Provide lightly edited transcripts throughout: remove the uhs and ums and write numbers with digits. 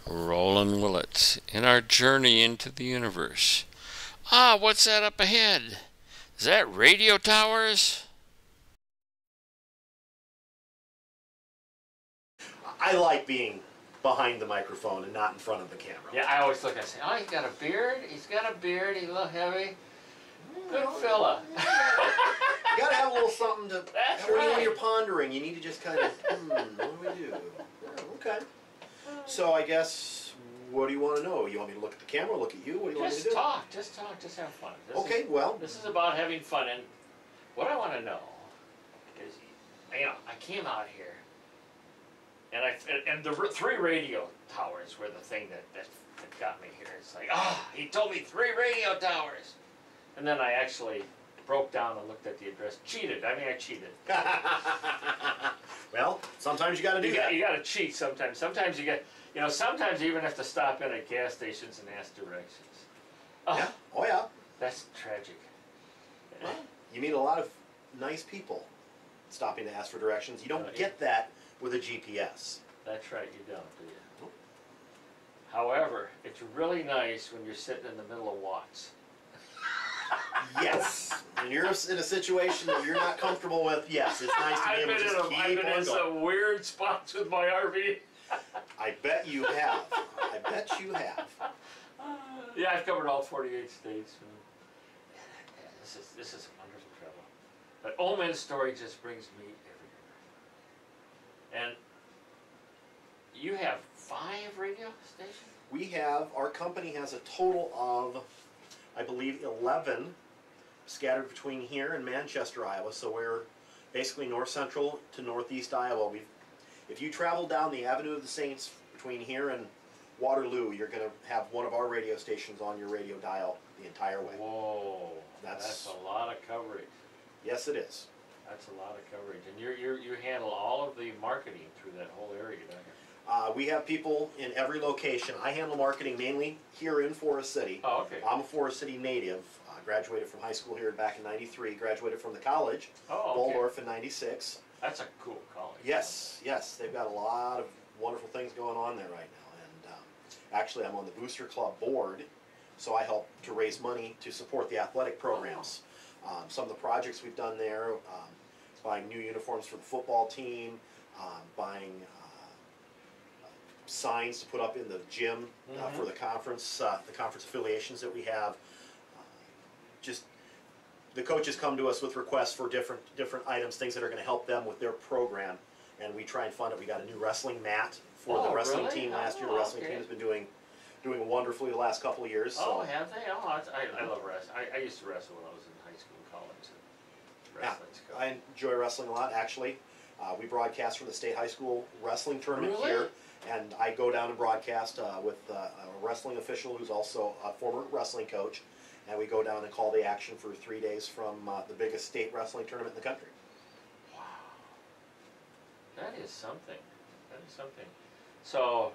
Roland Willett in our journey into the universe. Ah, what's that up ahead? Is that radio towers? I like being behind the microphone and not in front of the camera. Yeah, I always look and say, oh, he's got a beard. He's got a beard. He's a little heavy. Good fella. You gotta have a little something to. That's when right. you're pondering, you need to just kind of. What do we do? Yeah, okay. So I guess, what do you want to know? You want me to look at the camera? Look at you? What do you want me to Just do? talk. Just talk. Just have fun. This This is about having fun. And what I want to know is, I came out here, and the three radio towers were the thing that got me here. It's like, he told me 3 radio towers. And then I actually broke down and looked at the address. Cheated. I cheated. Well, sometimes you gotta do that. You got to cheat sometimes. Sometimes you get, sometimes you even have to stop in at gas stations and ask directions. Yeah. Oh yeah. That's tragic. Well, you meet a lot of nice people stopping to ask for directions. You don't Yeah. get that with a GPS. That's right, you don't, do you? Nope. However, it's really nice when you're sitting in the middle of Watts. Yes. When you're in a situation that you're not comfortable with, yes, it's nice to be able to just keep I've been on in going. some weird spots with my RV. I bet you have. I bet you have. Yeah, I've covered all 48 states. This is wonderful travel. But Omen's story just brings me everywhere. And you have 5 radio stations? Our company has a total of, I believe, 11 scattered between here and Manchester, Iowa. So we're basically north central to northeast Iowa. If you travel down the Avenue of the Saints between here and Waterloo, you're going to have one of our radio stations on your radio dial the entire way. Whoa, That's that's a lot of coverage. Yes, it is. That's a lot of coverage, and you handle all of the marketing through that whole area down here. We have people in every location. I handle marketing mainly here in Forest City. Oh, okay. I'm a Forest City native. Graduated from high school here back in '93. Graduated from the college, Oh, okay. Waldorf, in '96. That's a cool college. Yes, yes, they've got a lot of wonderful things going on there right now. And actually, I'm on the Booster Club board, so I help to raise money to support the athletic programs. Some of the projects we've done there, buying new uniforms for the football team, buying signs to put up in the gym for the conference affiliations that we have. Just the coaches come to us with requests for different items, things that are going to help them with their program, and we try and fund it. We got a new wrestling mat for the wrestling really? team last year. The wrestling team has been doing wonderfully the last couple of years. Oh, So. have they? Oh, I love wrestling. I used to wrestle when I was in high school and college. Wrestling's cool. I enjoy wrestling a lot, actually. We broadcast from the state high school wrestling tournament Really? here, and I go down and broadcast with a wrestling official who's also a former wrestling coach, and we go down and call the action for 3 days from the biggest state wrestling tournament in the country. Wow. That is something. That is something. So,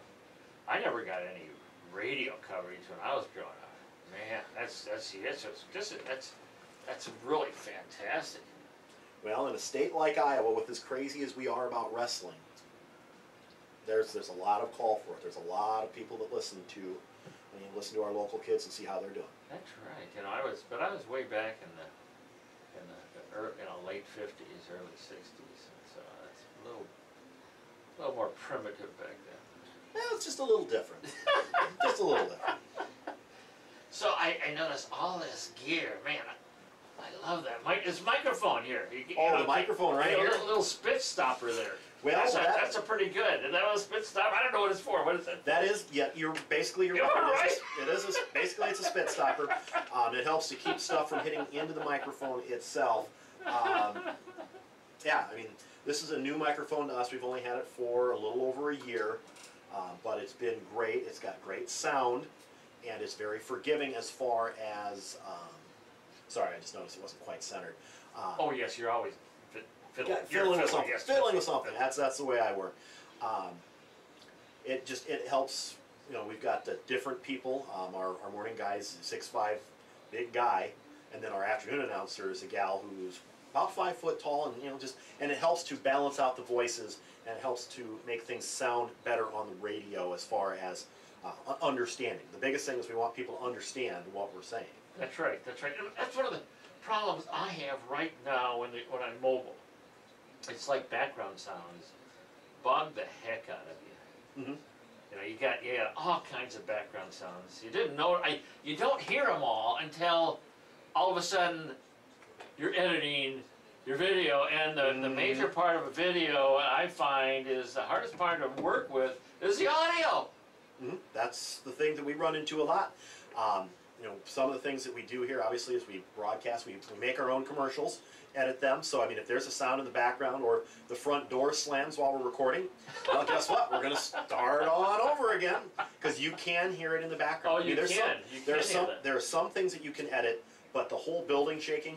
I never got any radio coverage when I was growing up. Man, that's really fantastic. Well, in a state like Iowa, with as crazy as we are about wrestling, there's a lot of call for it. There's a lot of people that listen to our local kids and see how they're doing. That's right. I was way back in the late 50s, early 60s, so that's a little more primitive back then. Well, it's just a little different. Just a little different. So I noticed all this gear, man. I love that. This microphone here. The microphone right here. A little spit stopper there. Well, that's a pretty good. Is that a spit stopper? I don't know what it's for. What is it? That is, yeah. You're basically Am I right? Basically it's a spit stopper. It helps to keep stuff from hitting into the microphone itself. Yeah, I mean, this is a new microphone to us. We've only had it for a little over a year, but it's been great. It's got great sound, and it's very forgiving as far as. Sorry, I just noticed it wasn't quite centered. Oh yes, you're always fiddling. Fiddling with something. Yes. Fiddling with something. That's the way I work. It helps. We've got different people. Our morning guy is 6'5", big guy, and then our afternoon announcer is a gal who's about 5 foot tall, and and it helps to balance out the voices, and it helps to make things sound better on the radio as far as understanding. The biggest thing is we want people to understand what we're saying. That's right, that's right. And that's one of the problems I have right now when I'm mobile. It's like background sounds bug the heck out of you. Mm-hmm. You know, you got all kinds of background sounds. You didn't know, you don't hear them all until all of a sudden you're editing your video, and the major part of a video I find is the hardest part to work with is the audio. Mm-hmm. That's the thing that we run into a lot. You know, some of the things that we do here, obviously, is we broadcast, we make our own commercials, edit them. So, I mean, if there's a sound in the background or the front door slams while we're recording, well, guess what? We're going to start on over again because you can hear it in the background. Oh, I mean, you can. There are some things that you can edit, but the whole building shaking,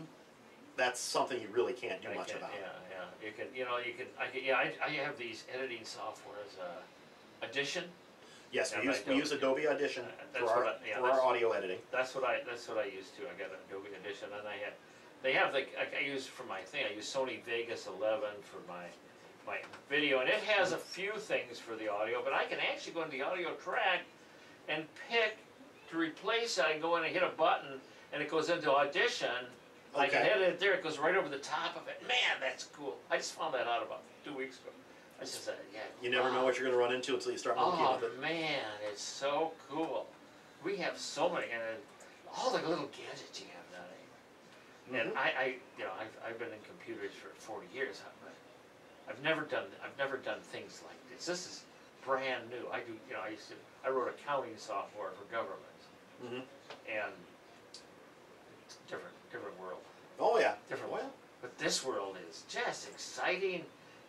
that's something you really can't do much about. Yeah. You can. I have these editing softwares, Audition. Yes, Yeah, we use Adobe Audition That's for what our audio editing. That's what I use too. I got Adobe Audition, and they have like I use for my thing. I use Sony Vegas 11 for my video, and it has a few things for the audio, but I can actually go into the audio track and pick to replace it. I go in and hit a button, and it goes into Audition. I can edit it there. It goes right over the top of it. Man, that's cool. I just found that out about 2 weeks ago. I just said, yeah. You never know what you're going to run into until you start monkeying with it. Oh man, it's so cool. We have so many, and all the little gadgets you have now. And I've been in computers for 40 years. I've never done things like this. This is brand new. I wrote accounting software for government, and it's different world. Oh yeah, Different world. But this world is just exciting.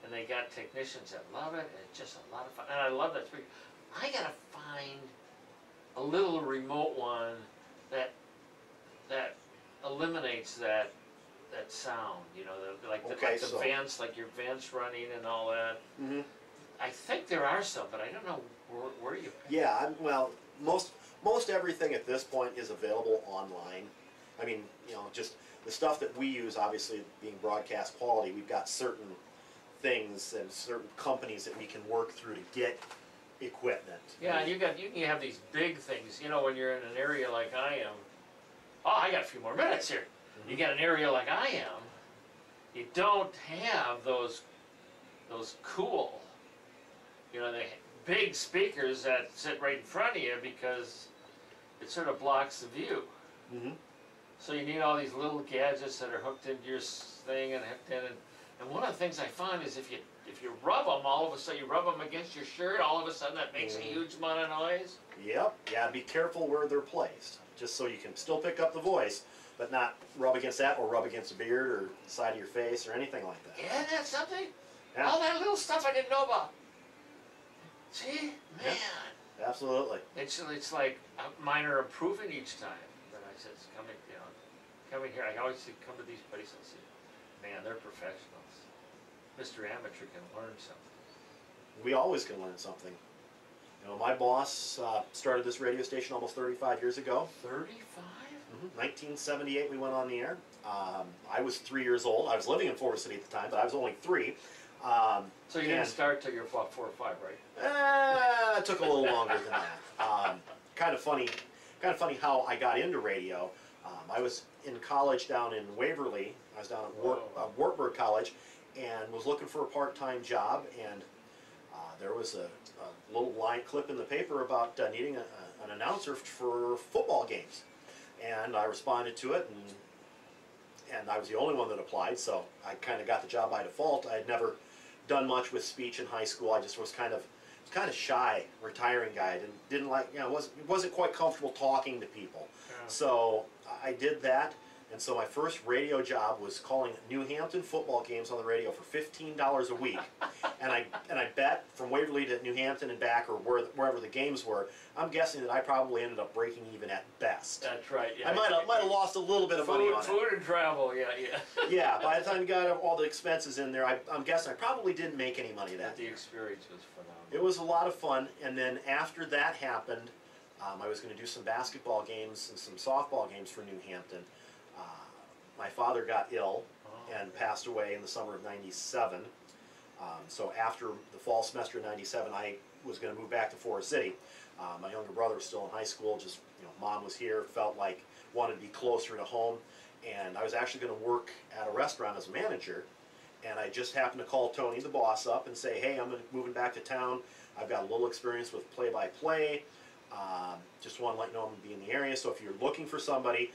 And they got technicians that love it, and it's just a lot of fun. And I love that speaker. I gotta find a little remote one that eliminates that sound. You know, the vents, like your vents running and all that. Mm-hmm. I think there are some, but I don't know where you. Yeah, well, most everything at this point is available online. I mean, just the stuff that we use, obviously being broadcast quality, we've got certain things and certain companies that we can work through to get equipment. Yeah, and you can have these big things. You know, when you're in an area like I am. Oh, I got a few more minutes here. Mm-hmm. You got an area like I am. You don't have those cool, the big speakers that sit right in front of you because it sort of blocks the view. Mm-hmm. So you need all these little gadgets that are hooked into your thing and hooked in. And one of the things I find is if you rub them, all of a sudden you rub them against your shirt, all of a sudden that makes a huge amount of noise. Yep. Yeah. Be careful where they're placed, just so you can still pick up the voice, but not rub against that or rub against a beard or the side of your face or anything like that. Yeah, that's something. Yeah. All that little stuff I didn't know about. See, man. Yeah. Absolutely. It's like mine are improving each time. But I said, coming here. I always come to these places and see, man, they're professionals. Mr. Amateur can learn something. We always can learn something. My boss started this radio station almost 35 years ago. 35? 1978 we went on the air. I was 3 years old. I was living in Forest City at the time, but I was only 3. So you didn't start till you were 4 or 5, right? It took a little longer than that. Kind of funny how I got into radio. I was in college down in Waverly. I was down at Wartburg College and was looking for a part-time job, and there was a little line clip in the paper about needing an announcer for football games. And I responded to it, and I was the only one that applied, so I kind of got the job by default. I had never done much with speech in high school. I just was kind of shy, retiring guy. Didn't like, wasn't quite comfortable talking to people. Yeah. So I did that, and so my first radio job was calling New Hampton football games on the radio for $15 a week. and I bet from Waverly to New Hampton and back, or wherever the games were, I'm guessing that I probably ended up breaking even at best. That's right. Yeah. I might have lost a little bit of money on it. Food and travel, yeah. Yeah, by the time you got all the expenses in there, I'm guessing I probably didn't make any money that year. The experience was phenomenal. It was a lot of fun, and then after that happened, I was going to do some basketball games and some softball games for New Hampton. My father got ill and passed away in the summer of '97. So after the fall semester of '97, I was going to move back to Forest City. My younger brother was still in high school, just, mom was here, felt like wanted to be closer to home. And I was actually going to work at a restaurant as a manager. And I just happened to call Tony, the boss, up and say, hey, I'm moving back to town. I've got a little experience with play-by-play. Just want to let you know I'm going to be in the area. So if you're looking for somebody,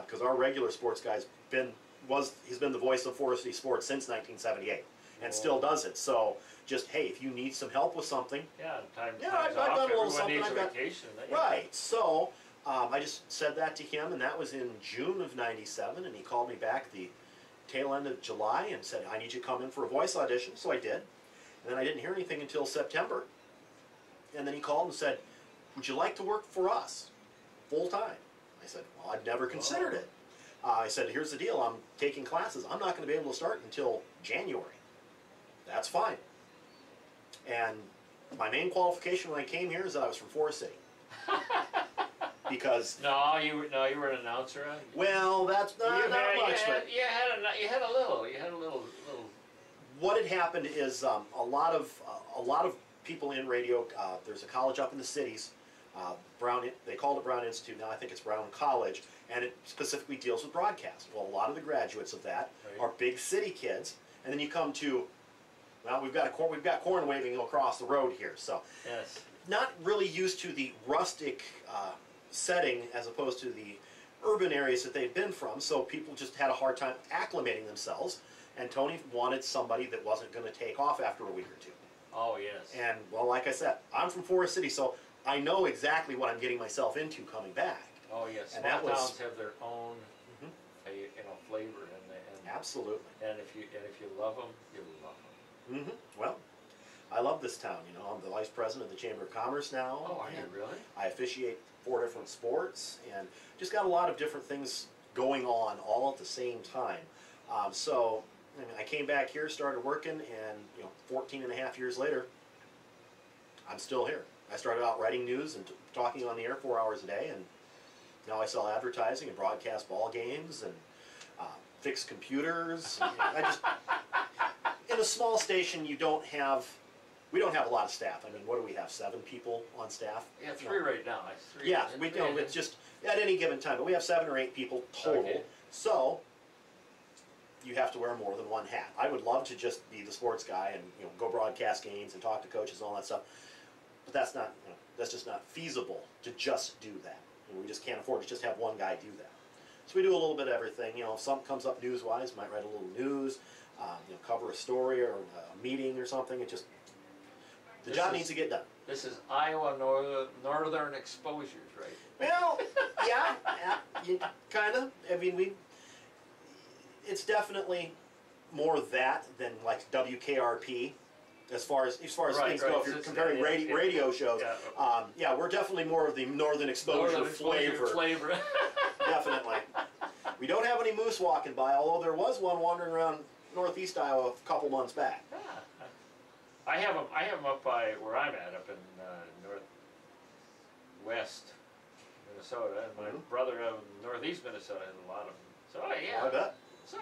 because our regular sports guy's he's been the voice of Forest City Sports since 1978 and still does it. So just, hey, if you need some help with something. Yeah, I've time's got off, a little everyone something. needs a I've got, vacation. right, so I just said that to him, and that was in June of '97, and he called me back the tail end of July and said, I need you to come in for a voice audition, so I did. And then I didn't hear anything until September. And then he called and said, would you like to work for us full time? I said, well, I've never considered it. I said, here's the deal, I'm taking classes. I'm not going to be able to start until January. That's fine. And my main qualification when I came here is that I was from Forest City. Because No, you were an announcer. Huh? well, that's not much. But You had a little. what had happened is a lot of people in radio. There's a college up in the cities, they called it Brown Institute. Now I think it's Brown College, and it specifically deals with broadcast. Well, a lot of the graduates of that are big city kids, and then you come to, well, we've got corn waving across the road here, so Yes. not really used to the rustic setting as opposed to the urban areas that they've been from, so people just had a hard time acclimating themselves, and Tony wanted somebody that wasn't going to take off after a week or two. Oh yes. And, well, like I said, I'm from Forest City, so I know exactly what I'm getting myself into coming back. Oh yes. And Small that was- towns have their own, flavor, and Absolutely. and if you love them, you love them. Well, I love this town, I'm the vice president of the Chamber of Commerce now. Oh, are you and really? I officiate 4 different sports, and just got a lot of different things going on all at the same time. So, I came back here, started working, and 14 and a half years later, I'm still here. I started out writing news and talking on the air 4 hours a day, and now I sell advertising and broadcast ball games and fix computers. In a small station, we don't have a lot of staff. What do we have? 7 people on staff? Yeah, 3 right now. It's 3. Yeah, we don't. It's just at any given time, but we have 7 or 8 people total. Okay. So you have to wear more than one hat. I would love to just be the sports guy and go broadcast games and talk to coaches and all that stuff, but that's not that's just not feasible to just do that. We just can't afford to just have one guy do that. So we do a little bit of everything. If something comes up news-wise, might write a little news, cover a story or a meeting or something. The job needs to get done. This is Iowa Northern Exposures, right? Well, yeah, kind of. It's definitely more that than like WKRP, as far as Right, things go. If you're comparing radio shows, yeah, we're definitely more of the Northern Exposure flavor. Definitely. We don't have any moose walking by, although there was one wandering around northeast Iowa a couple months back. Yeah. I have them up by where I'm at, up in northwest Minnesota, and my brother out in northeast Minnesota has a lot of them. So yeah. I bet. So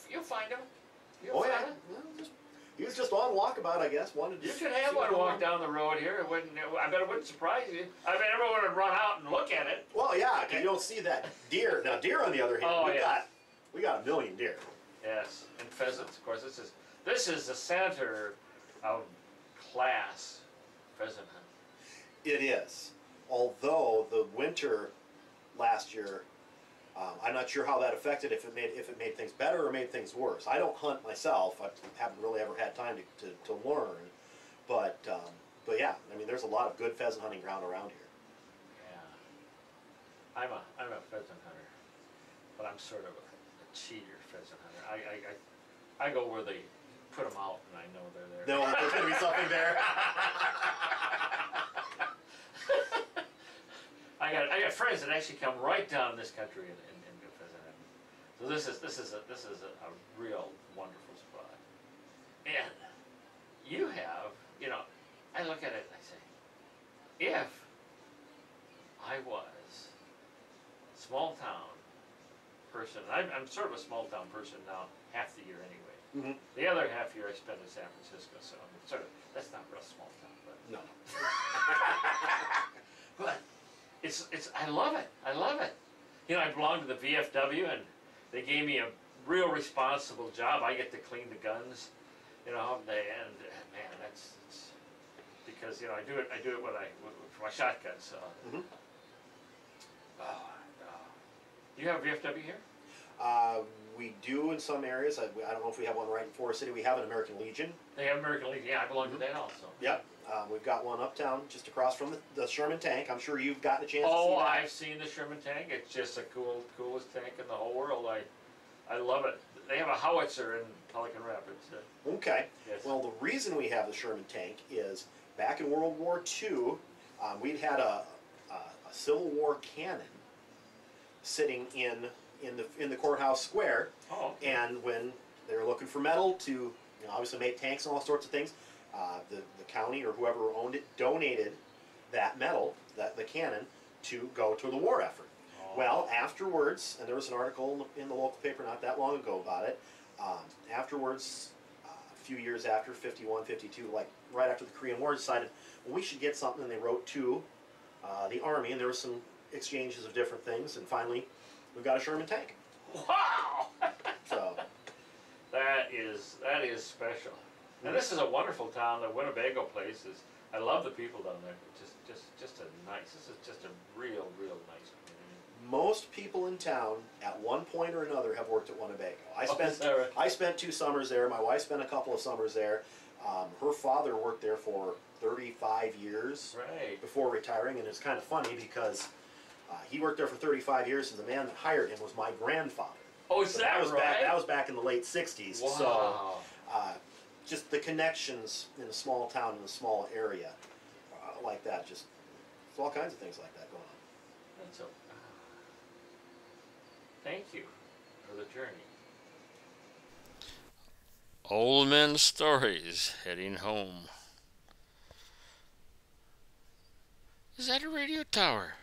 you'll find them. Oh yeah. He was just on walkabout, I guess. Wanted to. You should have one walk down the road here. I bet it wouldn't surprise you. Everyone would run out and look at it. Well, yeah, because you don't see that deer. Now, deer on the other hand, we got a million deer. Yes, and pheasants, of course. This is the center of class pheasant hunting. It is. Although the winter last year, I'm not sure how that affected, if it made things better or made things worse. I don't hunt myself. I haven't really ever had time to learn. But yeah, there's a lot of good pheasant hunting ground around here. Yeah. I'm a pheasant hunter, but I'm sort of a cheater pheasant hunter. I go where they put them out and I know they're there. No, there's going to be something there. I got friends that actually come right down this country and go pheasant hunting. So this is a real wonderful spot. And you have, I look at it and I say, if I was a small town person, I'm sort of a small town person now half the year anyway. The other half year I spend in San Francisco, so I'm that's not real small town, but no. I love it. I love it. You know, I belong to the VFW, and they gave me a real responsible job. I get to clean the guns, you know, and man, it's because, you know, I do it for my shotgun. So, Mhm. Do you have a VFW here? We do in some areas. I don't know if we have one right in Forest City. We have an American Legion. They have American Legion. Yeah, I belong to that also. Yep. We've got one uptown just across from the Sherman tank. I'm sure you've gotten a chance to see Oh, that. I've seen the Sherman tank. It's just the coolest tank in the whole world. I love it. They have a howitzer in Pelican Rapids. Okay. Yes. Well, the reason we have the Sherman tank is back in World War II, we'd had a Civil War cannon sitting in the courthouse square, Oh, okay. and when they were looking for metal to, you know, obviously make tanks and all sorts of things, the county or whoever owned it donated that metal, the cannon, to go to the war effort. Oh. Well, afterwards, and there was an article in the local paper not that long ago about it, afterwards, a few years after, 51, 52, like right after the Korean War, decided, well, we should get something, and they wrote to the Army, and there was some exchanges of different things, and finally, we've got a Sherman tank. Wow! So, That is special. And this is a wonderful town. The Winnebago place is. I love the people down there. Just a nice. This is just a real nice community. most people in town, at one point or another, have worked at Winnebago. Is that right? I spent 2 summers there. My wife spent a couple of summers there. Her father worked there for 35 years Right. before retiring, and it's kind of funny because he worked there for 35 years, and the man that hired him was my grandfather. Oh, is So that was right? that was back in the late 60s. Wow. So just the connections in a small town, in a small area like that, just there's all kinds of things like that going on. That's thank you for the journey. Old Men Stories, heading home. Is that a radio tower?